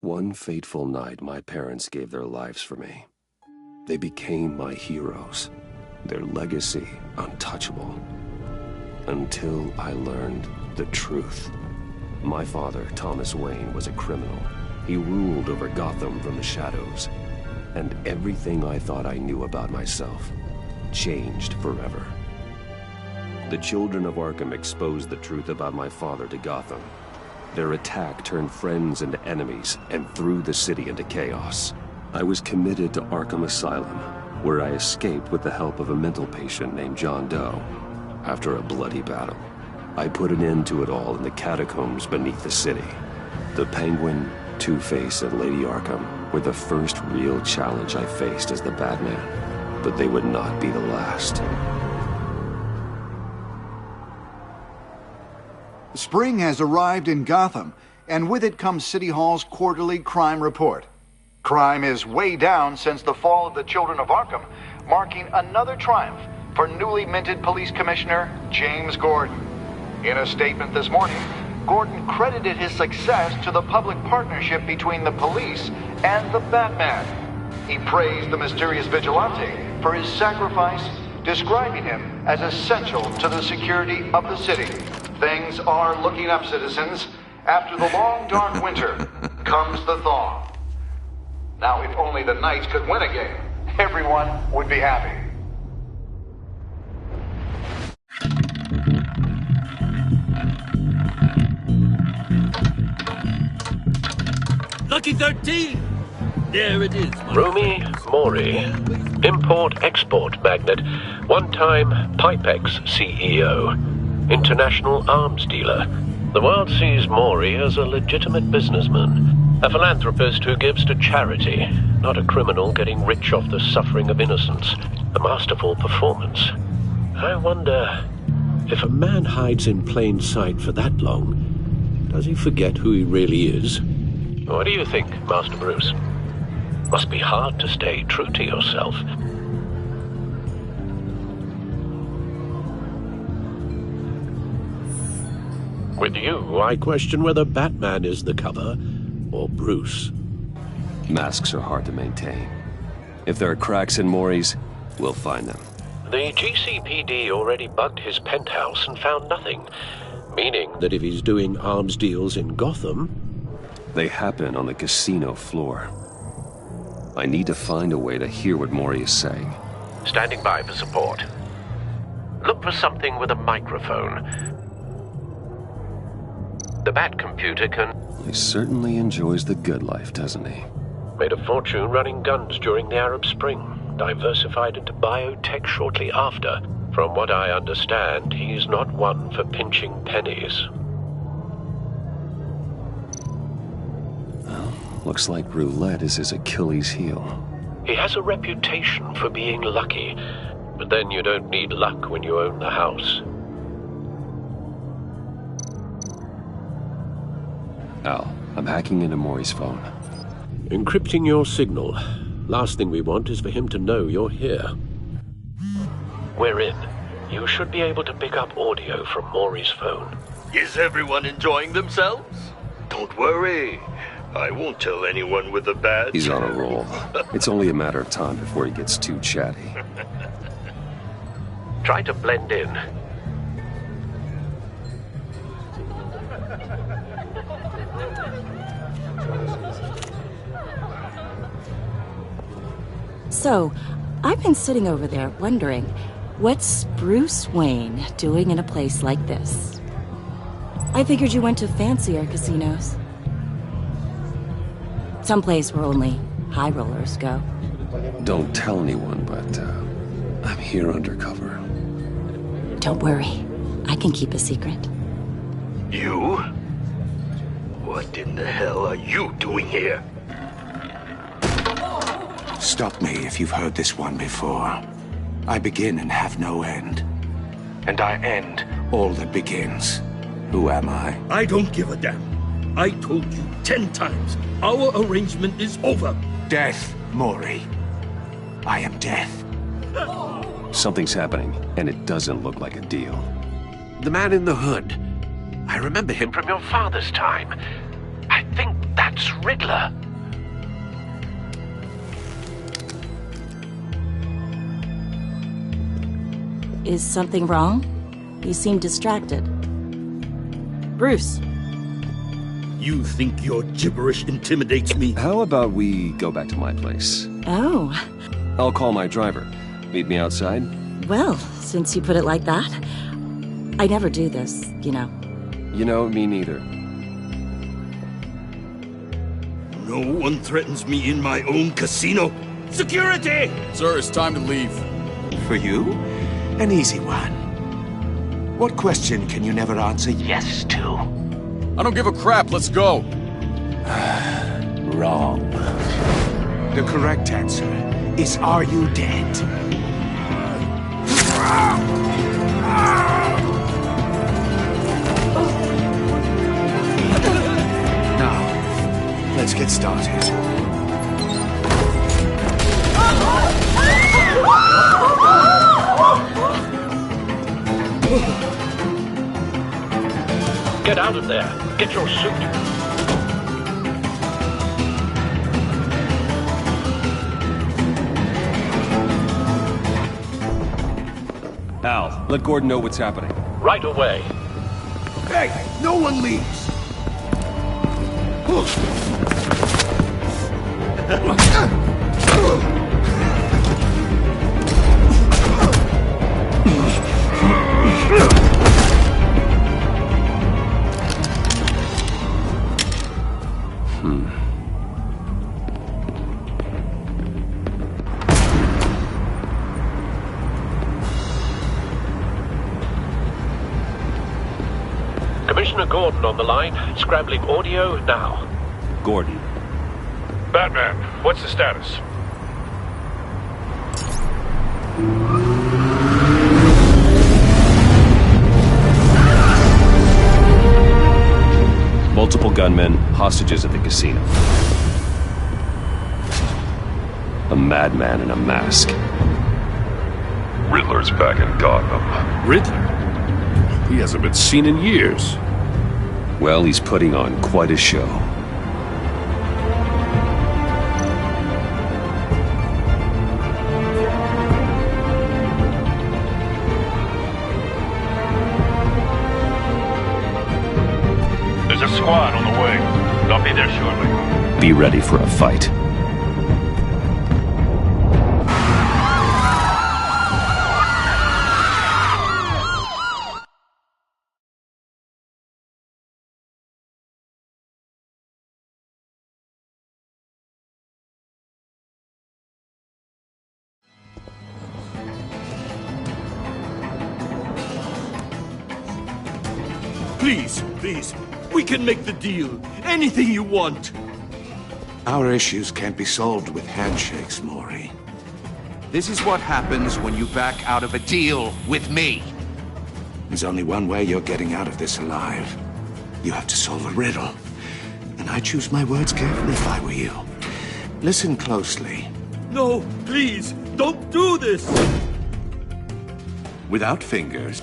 One fateful night, my parents gave their lives for me. They became my heroes, their legacy untouchable. Until I learned the truth. My father, Thomas Wayne, was a criminal. He ruled over Gotham from the shadows. And everything I thought I knew about myself changed forever. The children of Arkham exposed the truth about my father to Gotham. Their attack turned friends into enemies and threw the city into chaos. I was committed to Arkham Asylum, where I escaped with the help of a mental patient named John Doe. After a bloody battle, I put an end to it all in the catacombs beneath the city. The Penguin, Two-Face, and Lady Arkham were the first real challenge I faced as the Batman, but they would not be the last. Spring has arrived in Gotham, and with it comes City Hall's quarterly crime report. Crime is way down since the fall of the Children of Arkham, marking another triumph for newly minted Police Commissioner James Gordon. In a statement this morning, Gordon credited his success to the public partnership between the police and the Batman. He praised the mysterious vigilante for his sacrifice, describing him as essential to the security of the city. Things are looking up, citizens. After the long, dark winter comes the thaw. Now, if only the Knights could win a game, everyone would be happy. Lucky 13! There it is. Romy Mori, import-export magnate, one-time Pipex CEO, international arms dealer. The world sees Mori as a legitimate businessman, a philanthropist who gives to charity, not a criminal getting rich off the suffering of innocence. A masterful performance. I wonder, if a man hides in plain sight for that long, does he forget who he really is? What do you think, Master Bruce? Must be hard to stay true to yourself. With you, I question whether Batman is the cover, or Bruce. Masks are hard to maintain. If there are cracks in Mori's, we'll find them. The GCPD already bugged his penthouse and found nothing, meaning that if he's doing arms deals in Gotham... They happen on the casino floor. I need to find a way to hear what Mori is saying. Standing by for support. Look for something with a microphone. The Bat computer can... He certainly enjoys the good life, doesn't he? Made a fortune running guns during the Arab Spring. Diversified into biotech shortly after. From what I understand, he's not one for pinching pennies. Well, looks like roulette is his Achilles heel. He has a reputation for being lucky, but then you don't need luck when you own the house. Al, I'm hacking into Mori's phone. Encrypting your signal. Last thing we want is for him to know you're here. We're in. You should be able to pick up audio from Mori's phone. Is everyone enjoying themselves? Don't worry. I won't tell anyone with a badge. He's on a roll. It's only a matter of time before he gets too chatty. Try to blend in. So, I've been sitting over there wondering, what's Bruce Wayne doing in a place like this? I figured you went to fancier casinos. Someplace where only high rollers go. Don't tell anyone, but I'm here undercover. Don't worry, I can keep a secret. You? What in the hell are you doing here? Stop me if you've heard this one before. I begin and have no end. And I end all that begins. Who am I? I don't give a damn. I told you 10 times. Our arrangement is over. Death, Mori. I am death. Something's happening, and it doesn't look like a deal. The man in the hood. I remember him from your father's time. I think that's It's Riddler. Is something wrong? You seem distracted. Bruce. You think your gibberish intimidates me? How about we go back to my place? Oh. I'll call my driver. Meet me outside? Well, since you put it like that. I never do this, you know. You know, me neither. No one threatens me in my own casino. Security! Sir, it's time to leave. For you? An easy one. What question can you never answer yes to? I don't give a crap, let's go. Wrong. The correct answer is, are you dead? Now, let's get started. Get out of there. Get your suit. Al, let Gordon know what's happening. Right away. Hey, no one leaves! Commissioner Gordon on the line. Scrambling audio now. Gordon. Batman, what's the status? Multiple gunmen, hostages at the casino. A madman in a mask. Riddler's back in Gotham. Riddler? He hasn't been seen in years. Well, he's putting on quite a show. There's a squad on the way. They'll be there shortly. Be ready for a fight. Please, please. We can make the deal. Anything you want. Our issues can't be solved with handshakes, Maury. This is what happens when you back out of a deal with me. There's only one way you're getting out of this alive. You have to solve a riddle. And I choose my words carefully if I were you. Listen closely. No, please. Don't do this. Without fingers.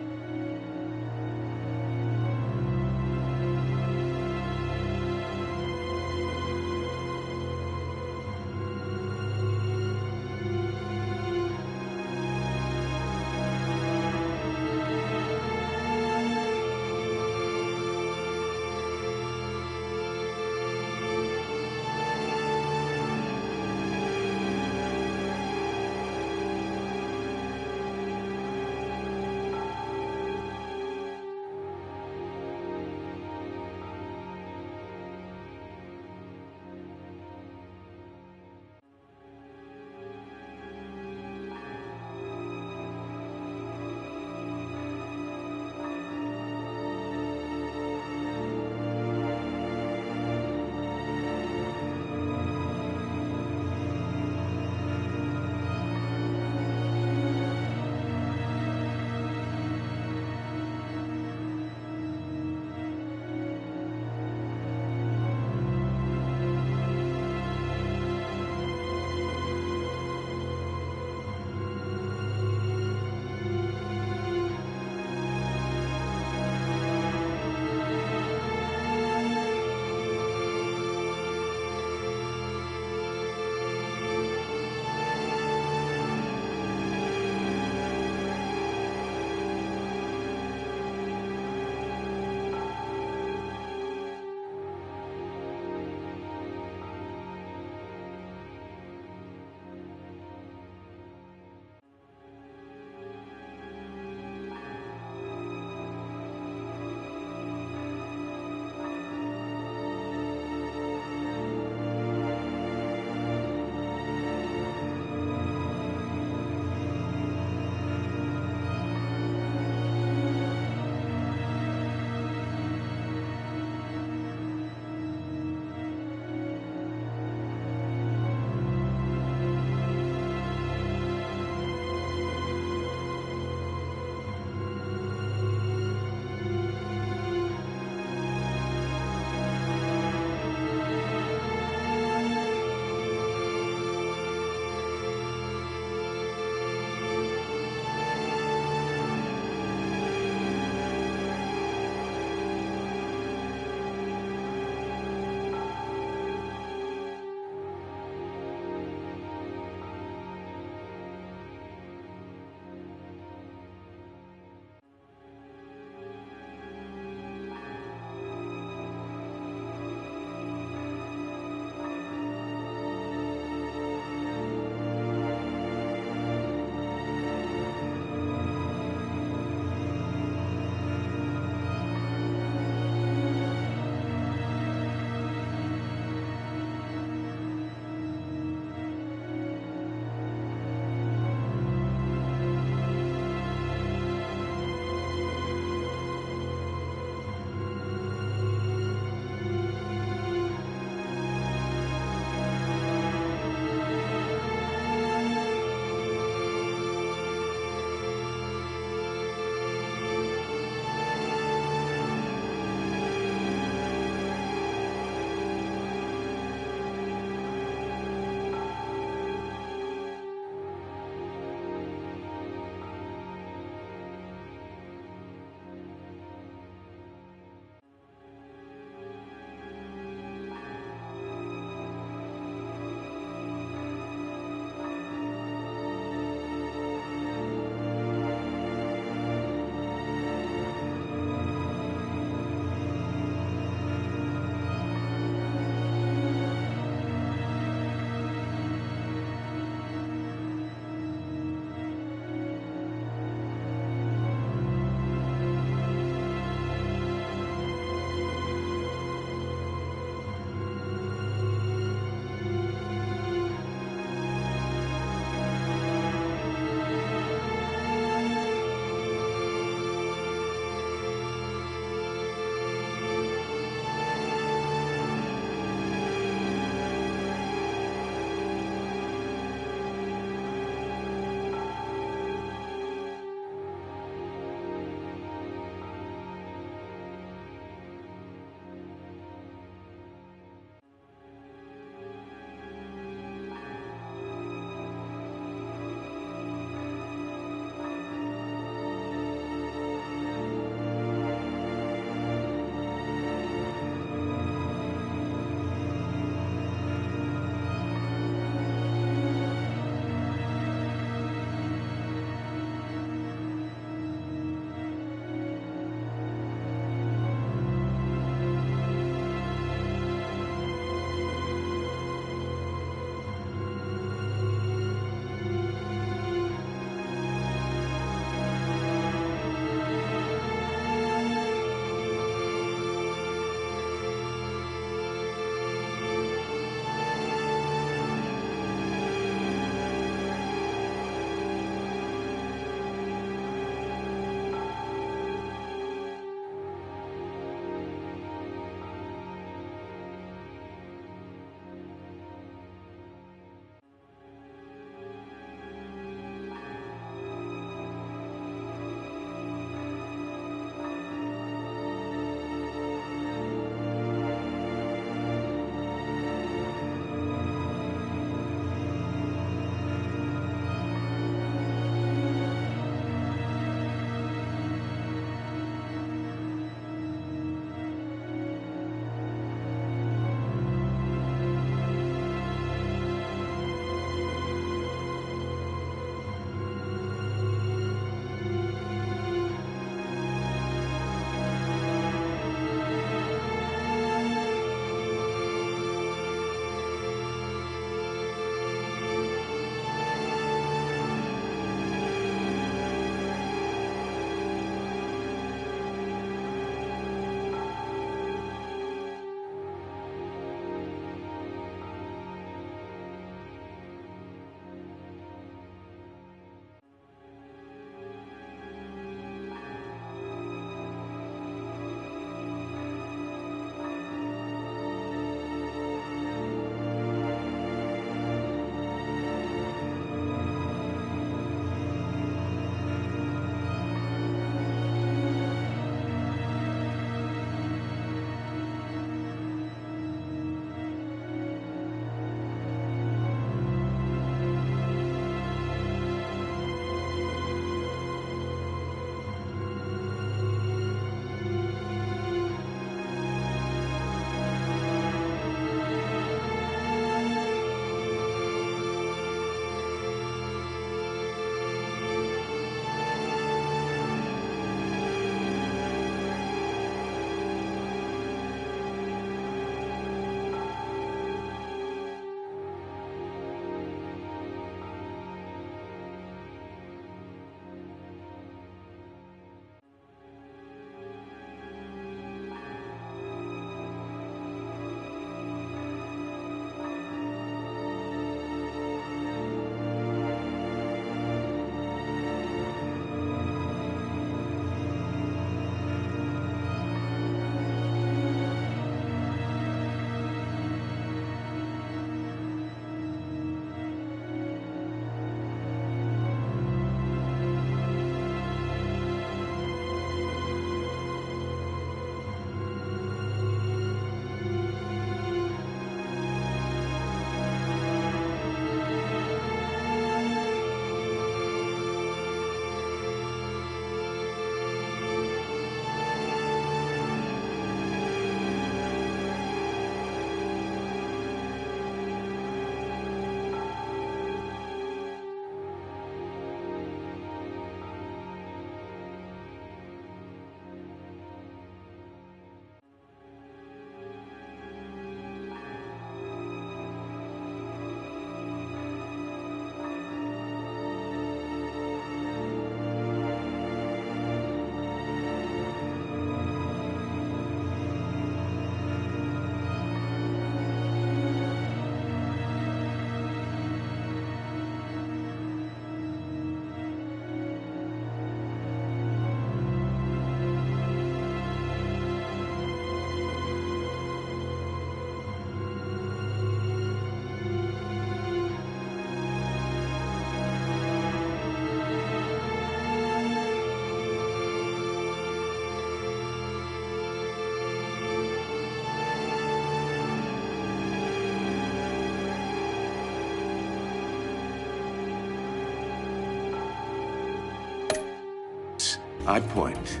I point.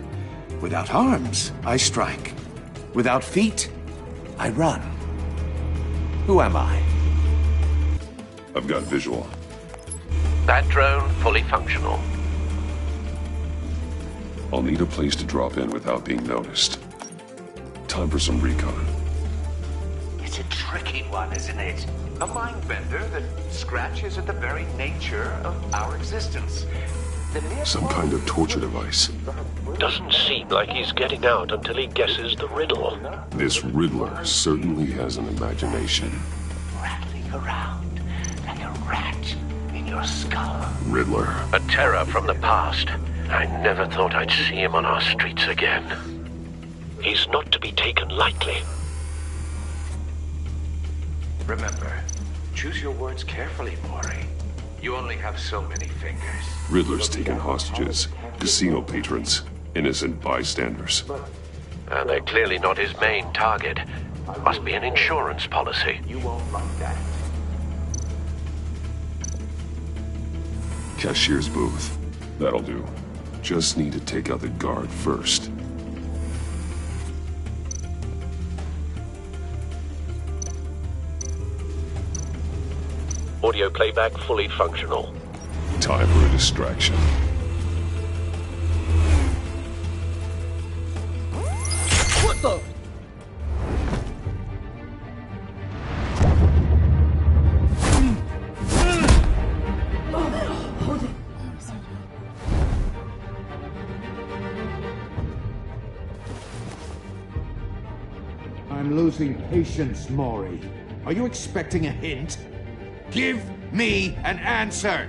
Without arms, I strike. Without feet, I run. Who am I? I've got visual. That drone fully functional. I'll need a place to drop in without being noticed. Time for some recon. It's a tricky one, isn't it? A mind bender that scratches at the very nature of our existence. Some kind of torture device. Doesn't seem like he's getting out until he guesses the riddle. This Riddler certainly has an imagination. Rattling around like a rat in your skull. Riddler. A terror from the past. I never thought I'd see him on our streets again. He's not to be taken lightly. Remember, choose your words carefully, Maury. You only have so many fingers. Riddler's taken hostages, casino patrons, innocent bystanders. And they're clearly not his main target. Must be an insurance policy. You won't like that. Cashier's booth. That'll do. Just need to take out the guard first. Audio playback fully functional. Time for a distraction. What the? I'm losing patience, Maury. Are you expecting a hint? Give me an answer!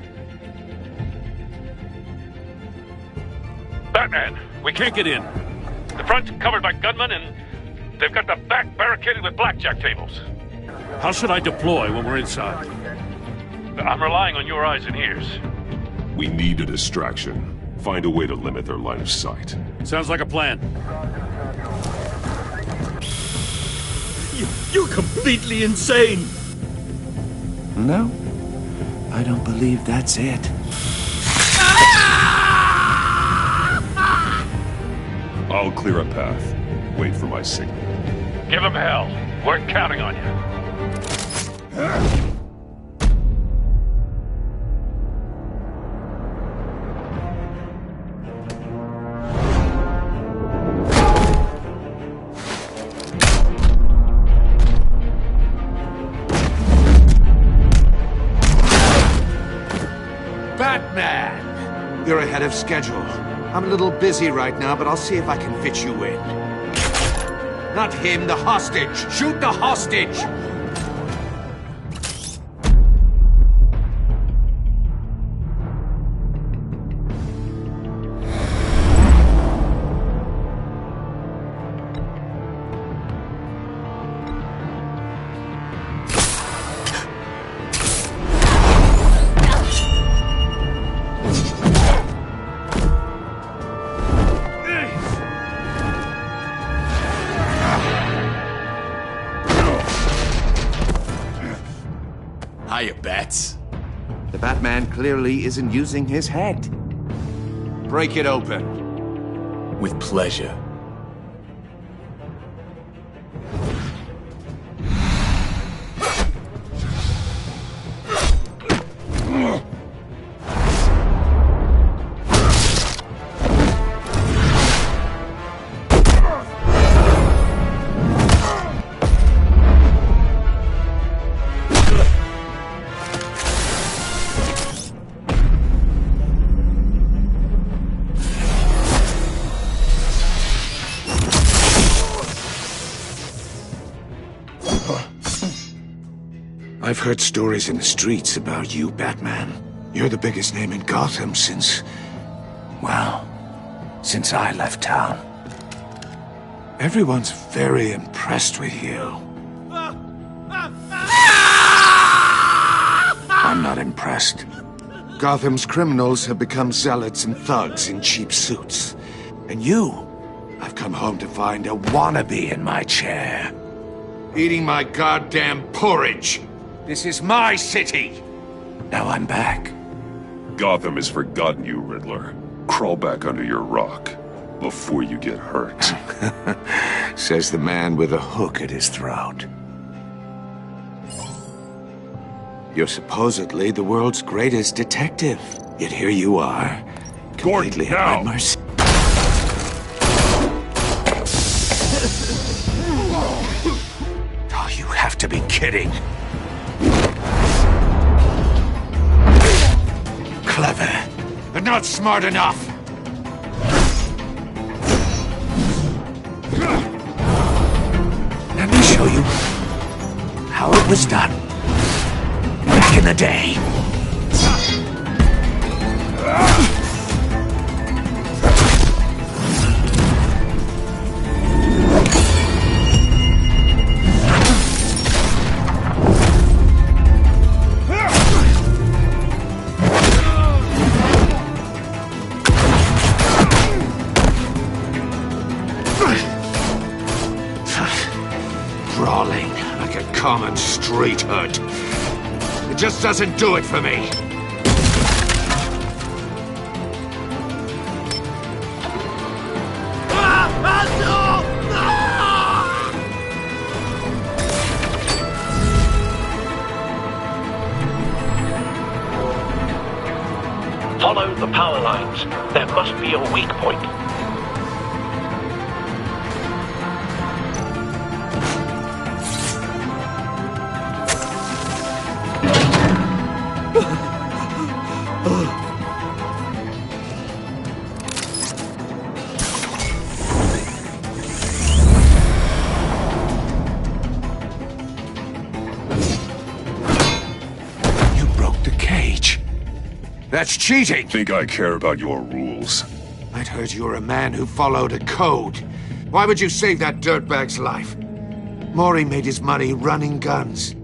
Batman, we can't get in. The front's covered by gunmen, and they've got the back barricaded with blackjack tables. How should I deploy when we're inside? I'm relying on your eyes and ears. We need a distraction. Find a way to limit their line of sight. Sounds like a plan. You're completely insane! No, I don't believe that's it. I'll clear a path. Wait for my signal. Give him hell. We're counting on you. Batman! You're ahead of schedule. I'm a little busy right now, but I'll see if I can fit you in. Not him, the hostage! Shoot the hostage! Hiya, Bats. The Batman clearly isn't using his head. Break it open. With pleasure. I've heard stories in the streets about you, Batman. You're the biggest name in Gotham since... well, since I left town. Everyone's very impressed with you. I'm not impressed. Gotham's criminals have become zealots and thugs in cheap suits. And you, I've come home to find a wannabe in my chair. Eating my goddamn porridge. This is my city. Now I'm back. Gotham has forgotten you, Riddler. crawl back under your rock before you get hurt. Says the man with a hook at his throat. You're supposedly the world's greatest detective. Yet here you are, completely at my mercy. Oh, you have to be kidding. Clever, but not smart enough. Let me show you how it was done back in the day. Brawling like a common street hood. It just doesn't do it for me. Follow the power lines. There must be a weak point. You broke the cage. That's cheating! Think I care about your rules? I'd heard you were a man who followed a code. Why would you save that dirtbag's life? Mori made his money running guns,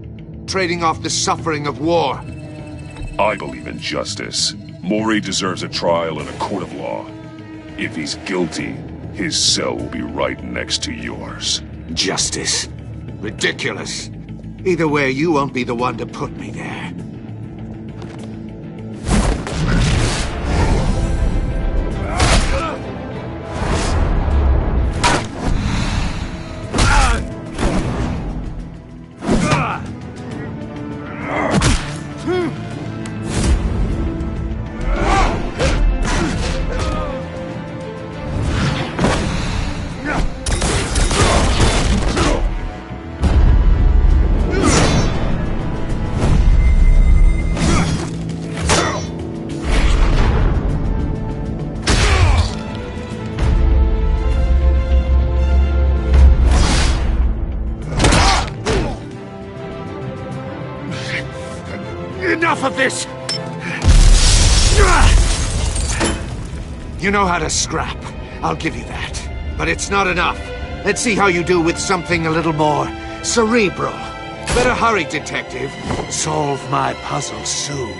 trading off the suffering of war. I believe in justice. Mori deserves a trial in a court of law. If he's guilty, his cell will be right next to yours. Justice? Ridiculous. Either way, you won't be the one to put me there. Enough of this! You know how to scrap. I'll give you that. But it's not enough. Let's see how you do with something a little more cerebral. Better hurry, detective. Solve my puzzle soon.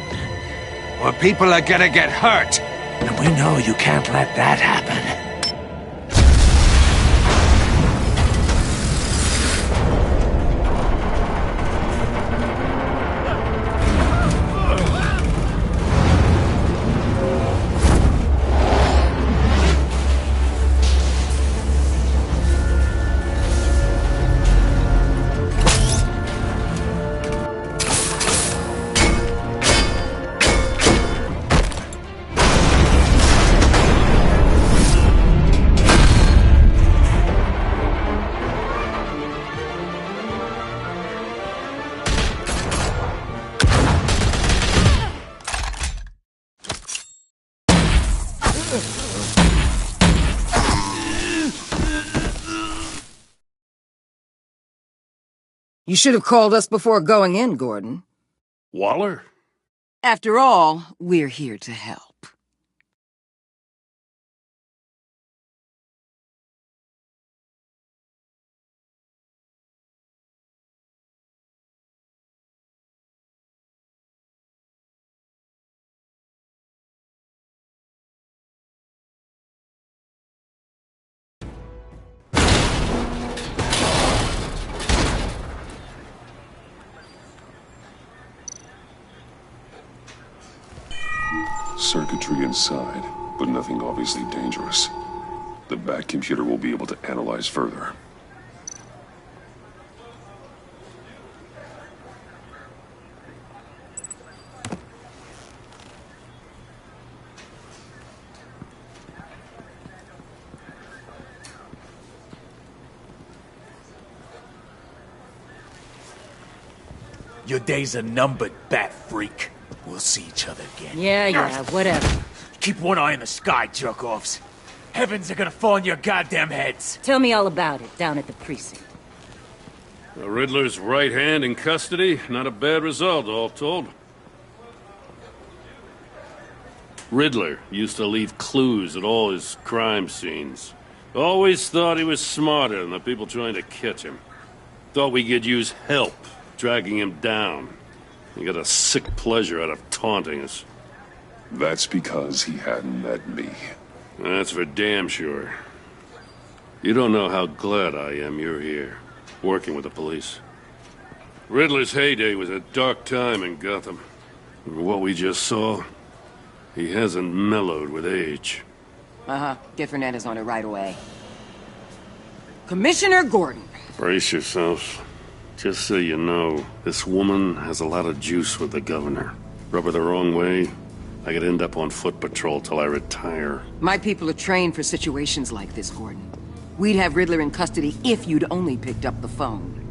Or people are gonna get hurt. And we know you can't let that happen. You should have called us before going in, Gordon. Waller? After all, we're here to help. Circuitry inside. but nothing obviously dangerous. The back computer will be able to analyze further. Your days are numbered, bat freak. We'll see each other again. Yeah, whatever. Keep one eye in the sky, jerk-offs. Heavens are gonna fall on your goddamn heads. Tell me all about it down at the precinct. The Riddler's right hand in custody. Not a bad result, all told. Riddler used to leave clues at all his crime scenes. Always thought he was smarter than the people trying to catch him. Thought we could use help dragging him down. He got a sick pleasure out of taunting us. That's because he hadn't met me. That's for damn sure. You don't know how glad I am you're here, working with the police. Riddler's heyday was a dark time in Gotham. What we just saw, he hasn't mellowed with age. Get Fernandez on it right away. Commissioner Gordon. Brace yourselves. Just so you know, this woman has a lot of juice with the governor. Rub her the wrong way, I could end up on foot patrol till I retire. My people are trained for situations like this, Gordon. We'd have Riddler in custody if you'd only picked up the phone.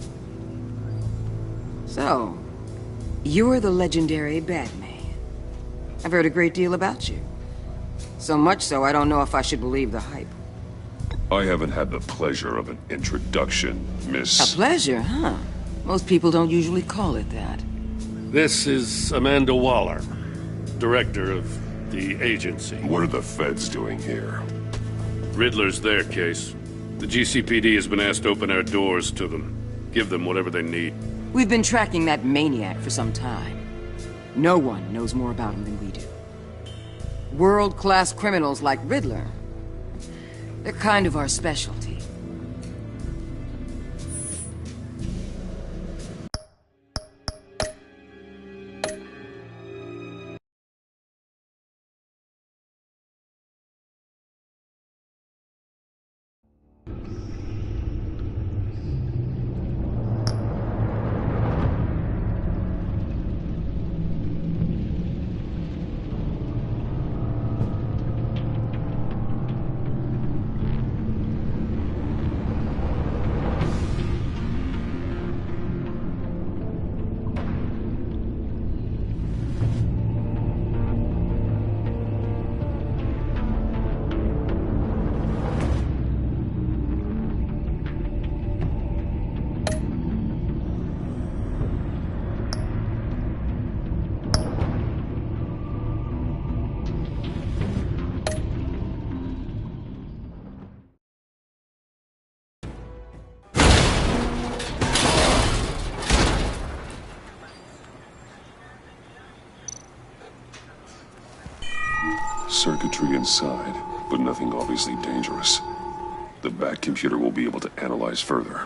So, you're the legendary Batman. I've heard a great deal about you. So much so, I don't know if I should believe the hype. I haven't had the pleasure of an introduction, Miss... A pleasure, huh? Most people don't usually call it that. This is Amanda Waller, director of the agency. What are the feds doing here? Riddler's their case. The GCPD has been asked to open our doors to them. Give them whatever they need. We've been tracking that maniac for some time. No one knows more about him than we do. World-class criminals like Riddler. They're kind of our specialty. Circuitry inside, but nothing obviously dangerous. The back computer will be able to analyze further.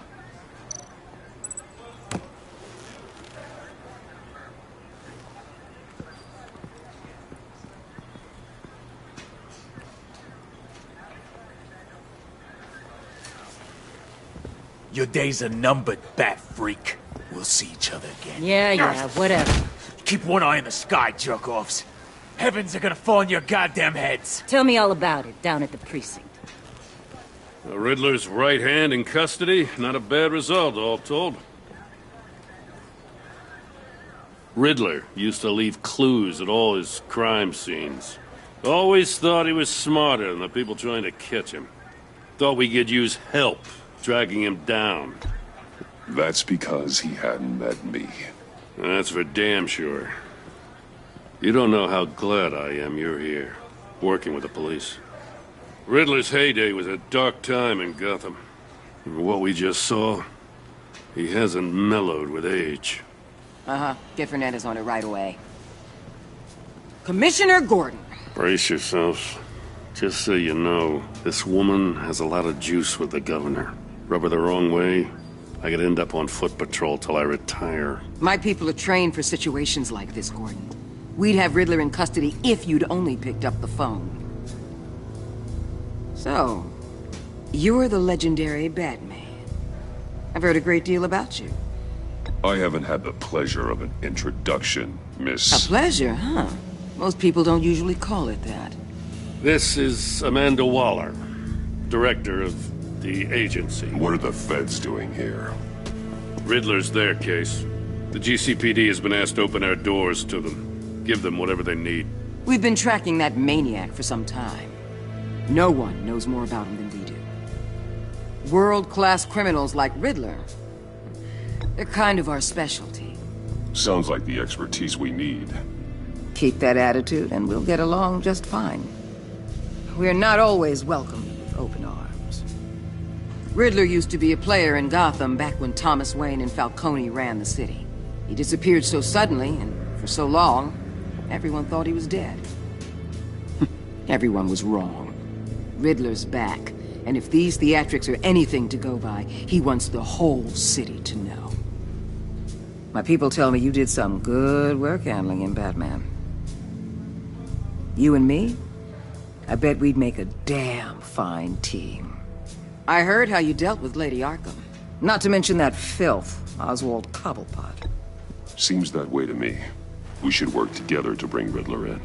Your days are numbered, bat freak. We'll see each other again. Yeah, whatever. Keep one eye in the sky, jerk-offs. Heavens are gonna fall on your goddamn heads. Tell me all about it down at the precinct. The Riddler's right hand in custody. Not a bad result, all told. Riddler used to leave clues at all his crime scenes. Always thought he was smarter than the people trying to catch him. Thought we could use help dragging him down. That's because he hadn't met me. That's for damn sure. You don't know how glad I am you're here, working with the police. Riddler's heyday was a dark time in Gotham. What we just saw, he hasn't mellowed with age. Get Fernandez on it right away. Commissioner Gordon. Brace yourselves. Just so you know, this woman has a lot of juice with the governor. Rub her the wrong way, I could end up on foot patrol till I retire. My people are trained for situations like this, Gordon. We'd have Riddler in custody if you'd only picked up the phone. So, you're the legendary Batman. I've heard a great deal about you. I haven't had the pleasure of an introduction, Miss... A pleasure, huh? Most people don't usually call it that. This is Amanda Waller, director of the agency. What are the feds doing here? Riddler's their case. The GCPD has been asked to open our doors to them. Give them whatever they need. We've been tracking that maniac for some time. No one knows more about him than we do. World-class criminals like Riddler. They're kind of our specialty. Sounds like the expertise we need. Keep that attitude and we'll get along just fine. We're not always welcomed with open arms. Riddler used to be a player in Gotham back when Thomas Wayne and Falcone ran the city. He disappeared so suddenly and for so long, everyone thought he was dead. Everyone was wrong. Riddler's back, and if these theatrics are anything to go by, he wants the whole city to know. My people tell me you did some good work handling him, Batman. You and me? I bet we'd make a damn fine team. I heard how you dealt with Lady Arkham. Not to mention that filth, Oswald Cobblepot. Seems that way to me. We should work together to bring Riddler in.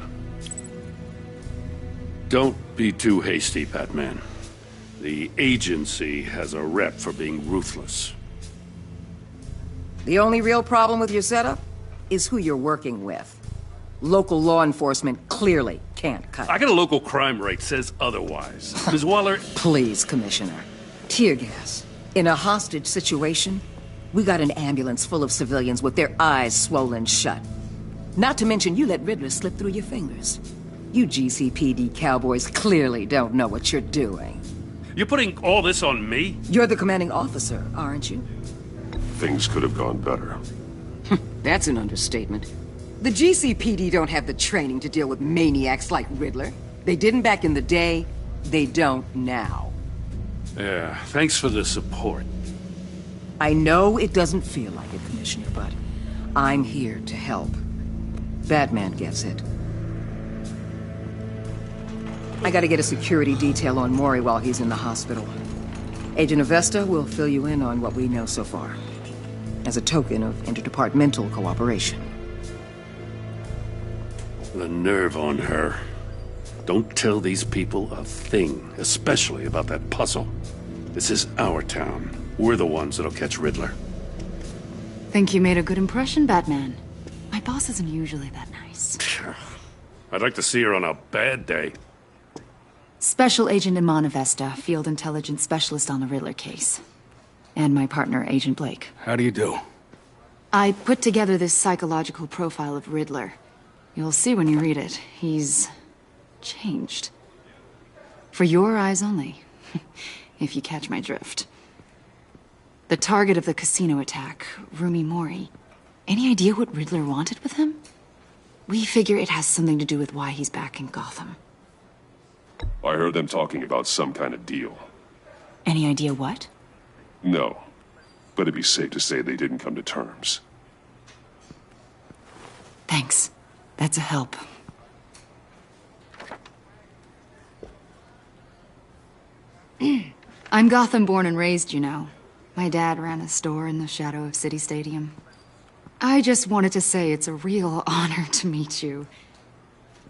Don't be too hasty, Batman. The agency has a rep for being ruthless. The only real problem with your setup is who you're working with. Local law enforcement clearly can't cut it. I got a local crime rate says otherwise. Ms. Waller... Please, Commissioner. Tear gas. In a hostage situation, we got an ambulance full of civilians with their eyes swollen shut. Not to mention you let Riddler slip through your fingers. You GCPD cowboys clearly don't know what you're doing. You're putting all this on me? You're the commanding officer, aren't you? Things could have gone better. That's an understatement. The GCPD don't have the training to deal with maniacs like Riddler. They didn't back in the day, they don't now. Yeah, thanks for the support. I know it doesn't feel like it, Commissioner, but I'm here to help. Batman gets it. I gotta get a security detail on Maury while he's in the hospital. Agent Avesta will fill you in on what we know so far, as a token of interdepartmental cooperation. The nerve on her. Don't tell these people a thing, especially about that puzzle. This is our town. We're the ones that'll catch Riddler. Think you made a good impression, Batman. My boss isn't usually that nice. I'd like to see her on a bad day. Special Agent Iman Avesta, Field Intelligence Specialist on the Riddler case. And my partner, Agent Blake. How do you do? I put together this psychological profile of Riddler. You'll see when you read it. He's changed. For your eyes only, if you catch my drift. The target of the casino attack, Rumi Mori. Any idea what Riddler wanted with him? We figure it has something to do with why he's back in Gotham. I heard them talking about some kind of deal. Any idea what? No, but it'd be safe to say they didn't come to terms. Thanks. That's a help. I'm Gotham born and raised, you know. My dad ran a store in the shadow of City Stadium. I just wanted to say it's a real honor to meet you.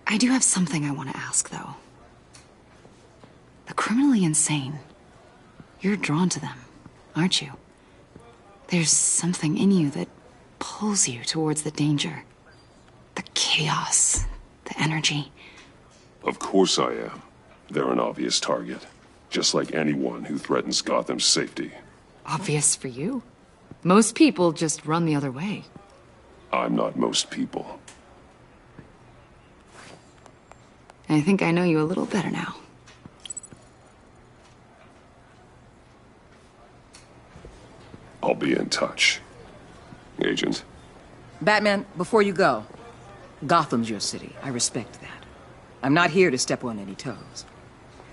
I do have something I want to ask, though. The criminally insane. You're drawn to them, aren't you? There's something in you that pulls you towards the danger. The chaos, the energy. Of course I am. They're an obvious target. Just like anyone who threatens Gotham's safety. Obvious for you. Most people just run the other way. I'm not most people. I think I know you a little better now. I'll be in touch. Agent. Batman, before you go, Gotham's your city. I respect that. I'm not here to step on any toes.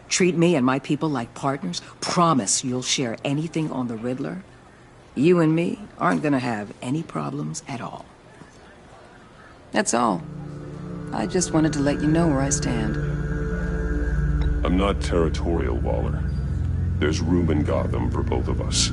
Treat me and my people like partners. Promise you'll share anything on the Riddler. You and me aren't gonna have any problems at all. That's all. I just wanted to let you know where I stand. I'm not territorial, Waller. There's room in Gotham for both of us.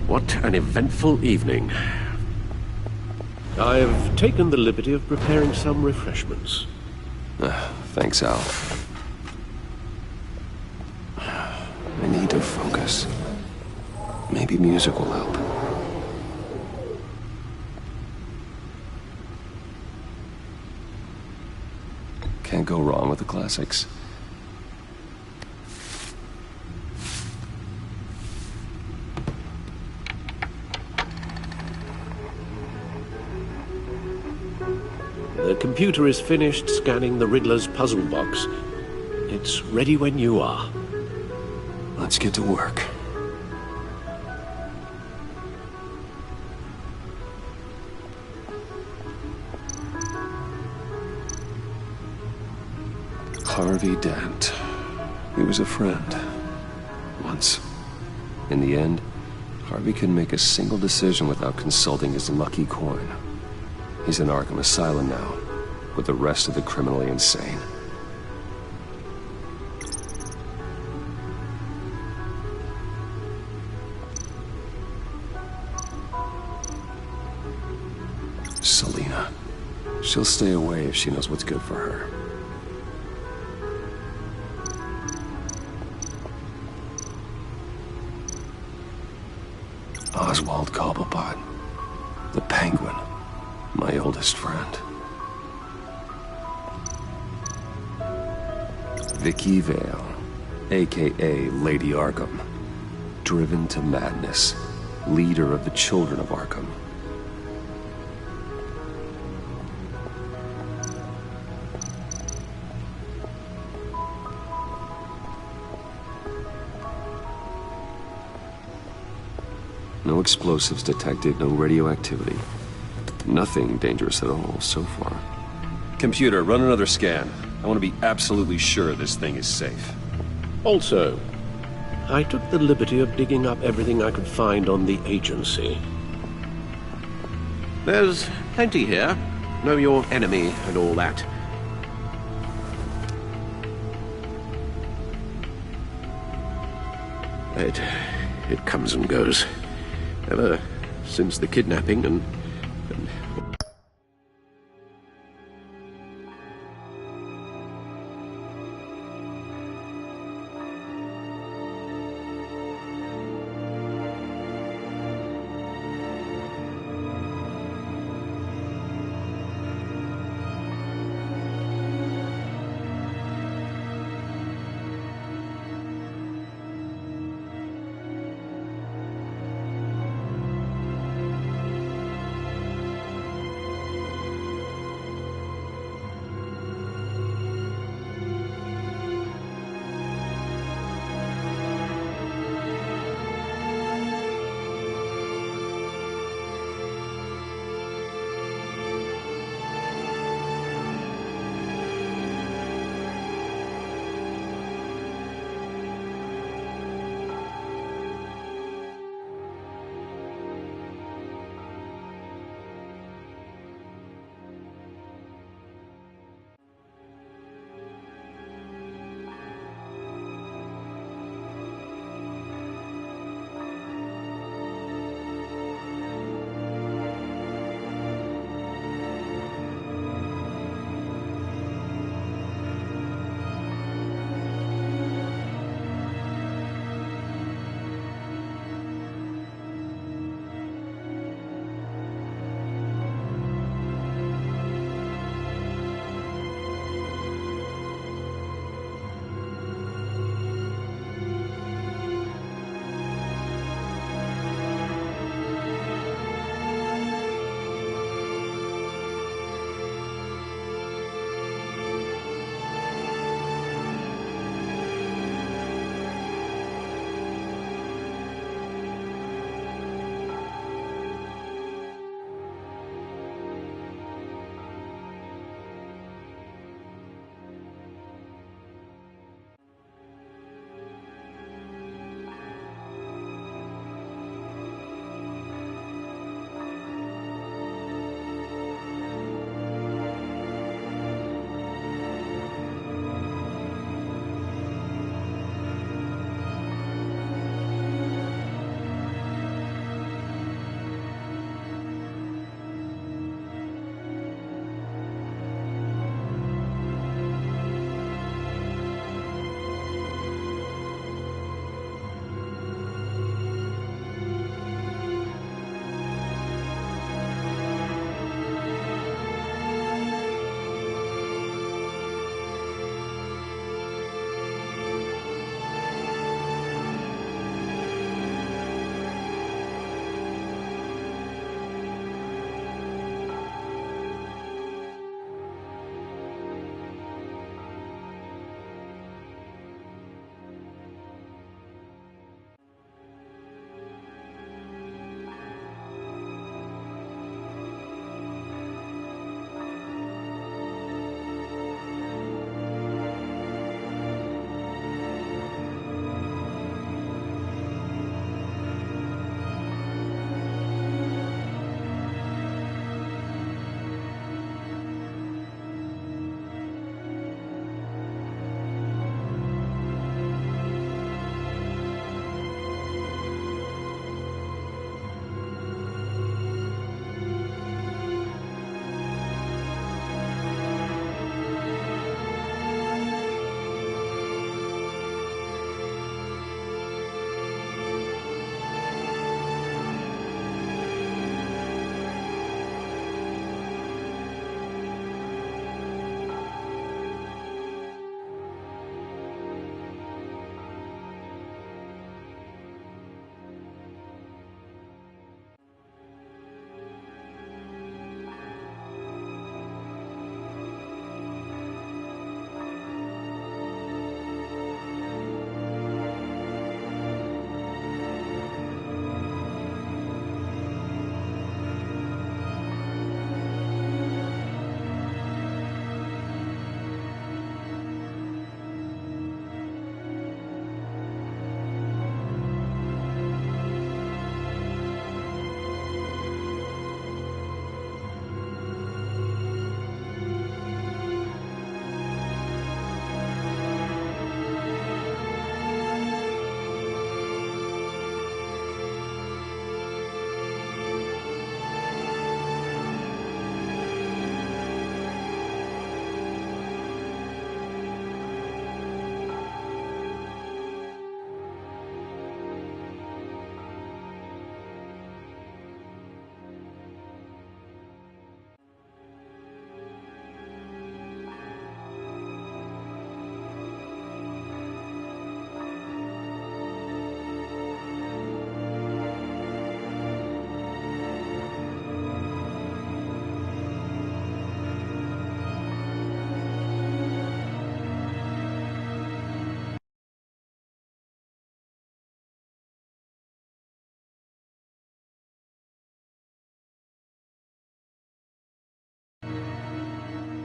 What an eventful evening. I've taken the liberty of preparing some refreshments. Thanks, Al. I need to focus. Maybe music will help. Can't go wrong with the classics. The computer is finished scanning the Riddler's puzzle box. It's ready when you are. Let's get to work. Harvey Dent. He was a friend. Once. In the end, Harvey couldn't make a single decision without consulting his lucky coin. He's in Arkham Asylum now, with the rest of the criminally insane. Selina. She'll stay away if she knows what's good for her. Oswald Cobblepot. The Penguin. My oldest friend. Vicky Vale, a.k.a. Lady Arkham. Driven to madness. Leader of the Children of Arkham. No explosives detected, no radioactivity. Nothing dangerous at all so far. Computer, run another scan. I want to be absolutely sure this thing is safe. Also, I took the liberty of digging up everything I could find on the agency. There's plenty here. Know your enemy and all that. It comes and goes. Ever since the kidnapping and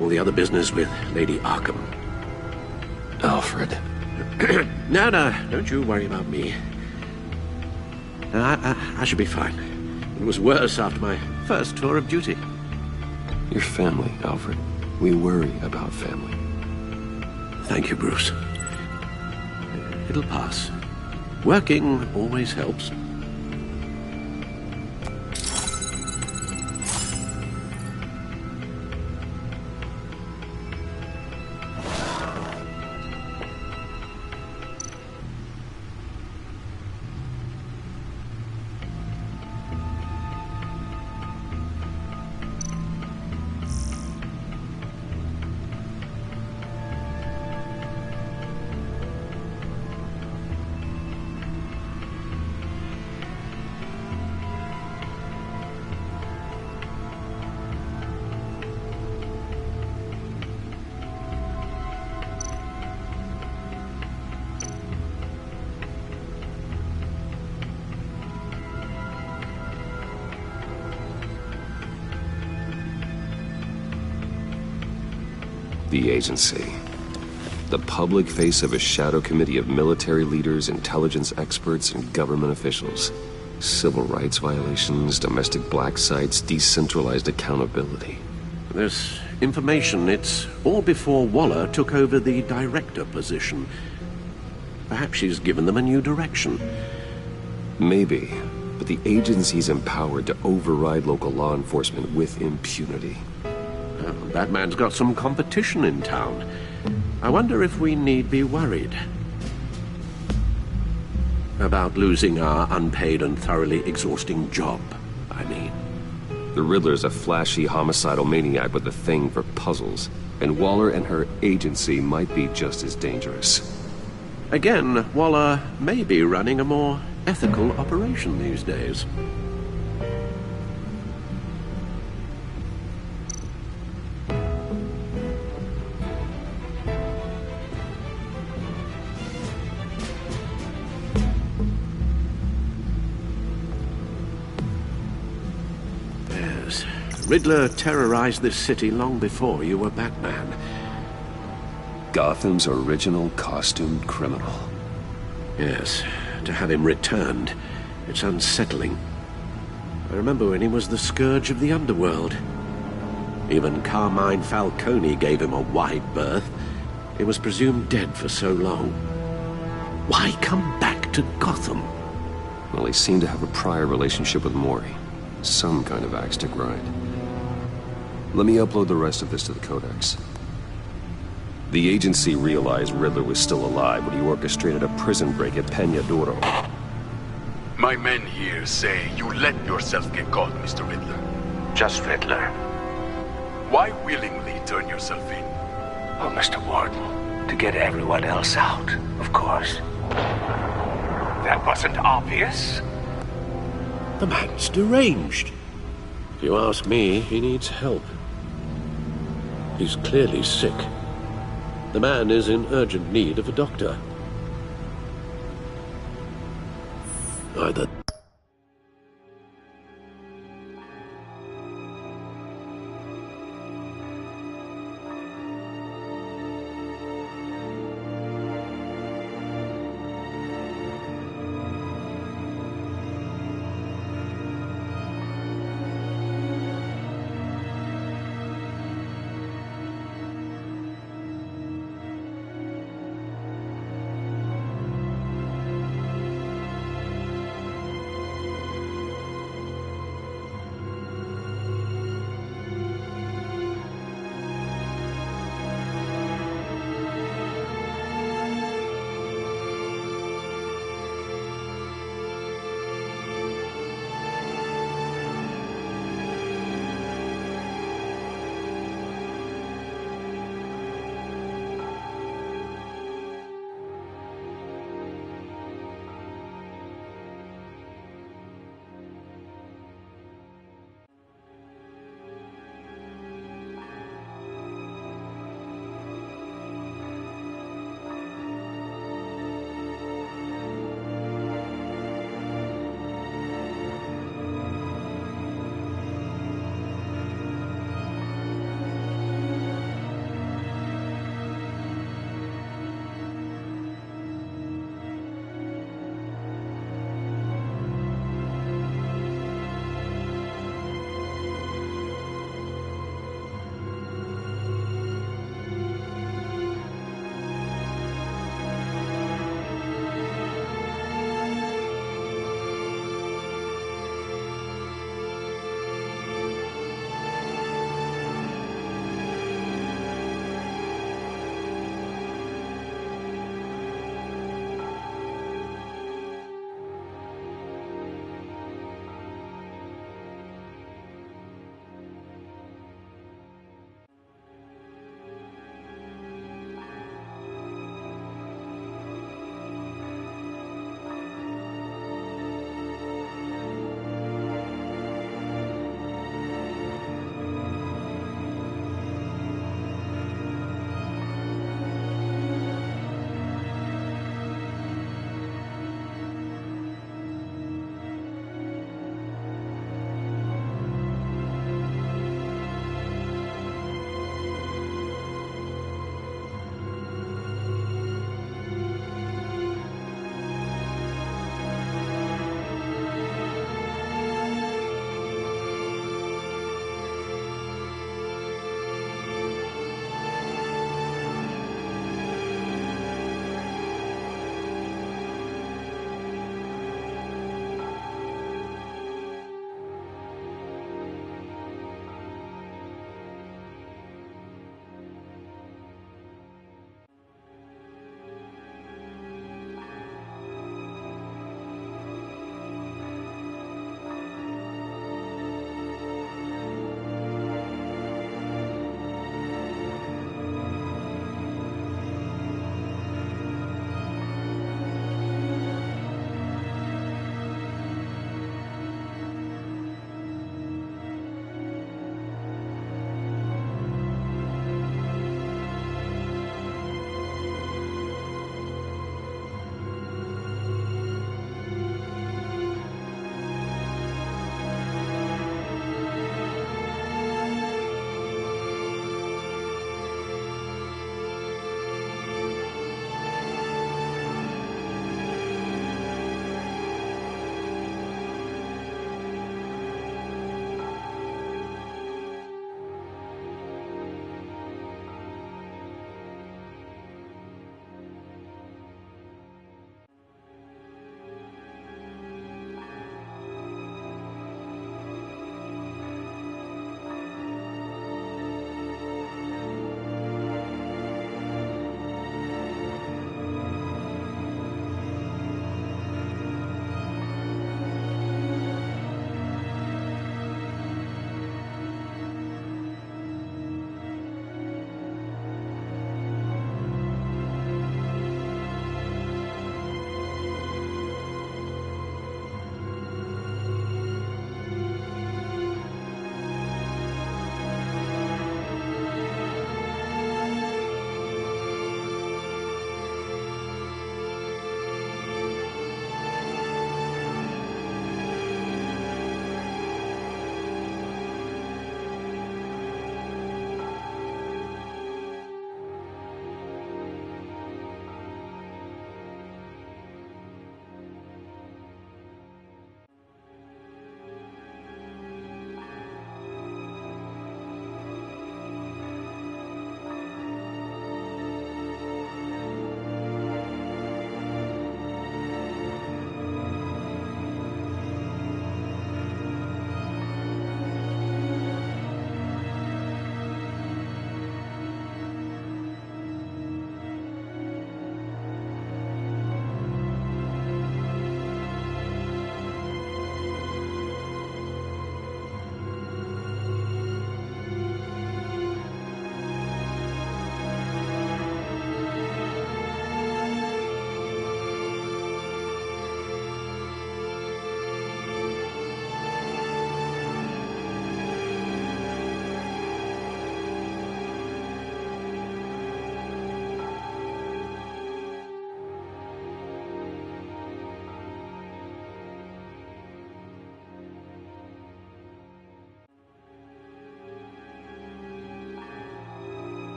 All the other business with Lady Arkham. Alfred. No, don't you worry about me. I should be fine. It was worse after my first tour of duty. Your family, Alfred. We worry about family. Thank you, Bruce. It'll pass. Working always helps. The agency. The public face of a shadow committee of military leaders, intelligence experts, and government officials. Civil rights violations, domestic black sites, decentralized accountability. This information, it's all before Waller took over the director position. Perhaps she's given them a new direction. Maybe, but the agency's empowered to override local law enforcement with impunity. Well, Batman's got some competition in town. I wonder if we need be worried about losing our unpaid and thoroughly exhausting job, I mean. The Riddler's a flashy homicidal maniac with a thing for puzzles, and Waller and her agency might be just as dangerous. Again, Waller may be running a more ethical operation these days. Riddler terrorized this city long before you were Batman. Gotham's original costumed criminal. Yes, to have him returned, it's unsettling. I remember when he was the scourge of the underworld. Even Carmine Falcone gave him a wide berth. He was presumed dead for so long. Why come back to Gotham? Well, he seemed to have a prior relationship with Mori. Some kind of axe to grind. Let me upload the rest of this to the Codex. The agency realized Riddler was still alive when he orchestrated a prison break at Peña Duro. My men here say you let yourself get caught, Mr. Riddler. Just Riddler. Why willingly turn yourself in? Oh, Mr. Warden, to get everyone else out, of course. That wasn't obvious. The man's deranged. If you ask me, he needs help. He's clearly sick. The man is in urgent need of a doctor. Either...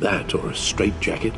That or a straitjacket.